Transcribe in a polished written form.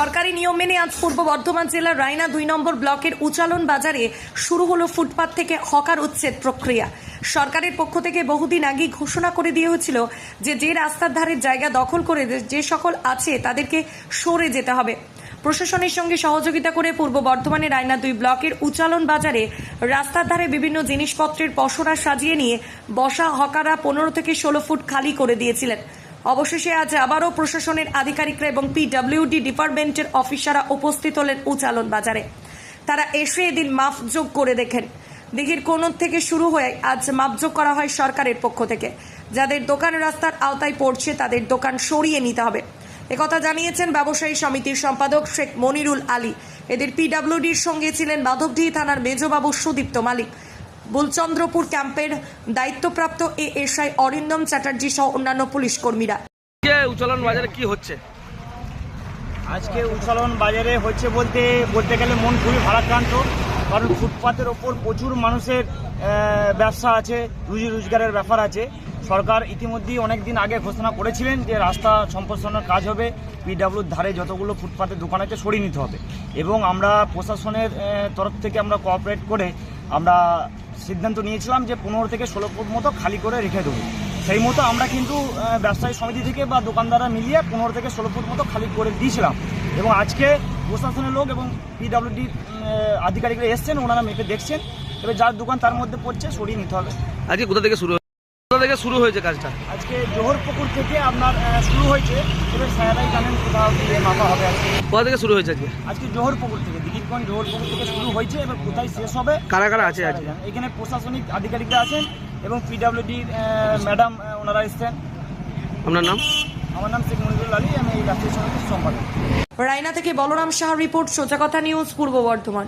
সরকারি নিয়ম মেনে আজ পূর্ব বর্ধমান জেলার রায়না 2 নম্বর ব্লকের উচালন বাজারে শুরু হলো ফুটপাত থেকে হকার উচ্ছেদ প্রক্রিয়া। সরকারের পক্ষ থেকে বহুদিন আগে ঘোষণা করে দিয়ে হয়েছিল যে রাস্তার ধারের জায়গা দখল করে যে সকল আছে তাদেরকে সরে যেতে হবে। প্রশাসনের সঙ্গে সহযোগিতা করে পূর্ব বর্ধমানের রায়না 2 ব্লকের উচালন বাজারে রাস্তার ধারে বিভিন্ন জিনিসপত্রের পসরা সাজিয়ে নিয়ে বসা হকাররা 15 থেকে 16 ফুট খালি করে দিয়েছিলেন। অবশেষে আজ আবারও প্রশাসনের আধিকারিকরা এবং পিডব্লিউডি ডিপার্টমেন্টের অফিসাররা উপস্থিত হলেন উচালন বাজারে। তারা এসে এদিন মাপযোগ করে দেখেন। দিঘির কোণ থেকে শুরু হয়ে আজ মাপযোগ করা হয় সরকারের পক্ষ থেকে। যাদের দোকান রাস্তার আওতায় পড়ছে তাদের দোকান সরিয়ে নিতে হবে, একথা জানিয়েছেন ব্যবসায়ী সমিতির সম্পাদক শেখ মনিরুল আলী। এদের পিডব্লিউডির সঙ্গে ছিলেন মাধবদী থানার মেজবাবু সুদীপ্ত মালিক, বুলচন্দ্রপুর ক্যাম্পের দায়িত্বপ্রাপ্ত এএসআই অরিন্দম চ্যাটার্জি সহ অন্যান্য পুলিশ কর্মীরা। উচালন বাজারে কি হচ্ছে আজকে? উচালন বাজারে হচ্ছে বলতে গেলে মন খুবই ভারাক্রান্ত, কারণ ফুটপাতের ওপর প্রচুর মানুষের ব্যবসা আছে, রুজি রোজগারের ব্যাপার আছে। সরকার ইতিমধ্যেই অনেক দিন আগে ঘোষণা করেছিলেন যে রাস্তা সম্প্রসারণের কাজ হবে, পিডব্লিউর ধারে যতগুলো ফুটপাতের দোকান আছে সরিয়ে নিতে হবে, এবং আমরা প্রশাসনের তরফ থেকে আমরা কোঅপারেট করে আমরা সিদ্ধান্ত নিয়েছিলাম যে 15 থেকে 16 ফুট মতো খালি করে রেখে দেবো। সেই মতো আমরা কিন্তু ব্যবসায়ী সমিতি থেকে বা দোকানদাররা মিলিয়ে 15 থেকে 16 ফুট মতো খালি করে দিয়েছিলাম, এবং আজকে প্রশাসনের লোক এবং পিডব্লিউডির আধিকারিকরা এসছেন, ওনারা মেপে দেখছেন, এবার যার দোকান তার মধ্যে পড়ছে সরিয়ে নিতে হবে। আজকে কোথা থেকে শুরু হয়েছে কাজটা? আজকে জোহরপুকুর থেকে আপনার শুরু হয়েছে, এবার সায়াদাই জানেন কোথাও দিয়ে মাপা হবে। কোথা থেকে শুরু হয়েছে আজকে জোহরপুকুর থেকে, দিঘিরগঞ্জ জোহরপুকুর থেকে শুরু হয়েছে, এবার কোথায় শেষ হবে। কারা কারা আছে আজকে? এখানে প্রশাসনিক আধিকারিকরা আছেন এবং পিডব্লিউডির ম্যাডাম ওনারা এসছেন। আপনার নাম? আমার নাম শেখ মনিরুল আলী, আমি এই ব্যবসায়ী সমিতির সম্পাদক। রায়না থেকে বলরাম সাহার রিপোর্ট, সোজা কথা নিউজ, পূর্ব বর্ধমান।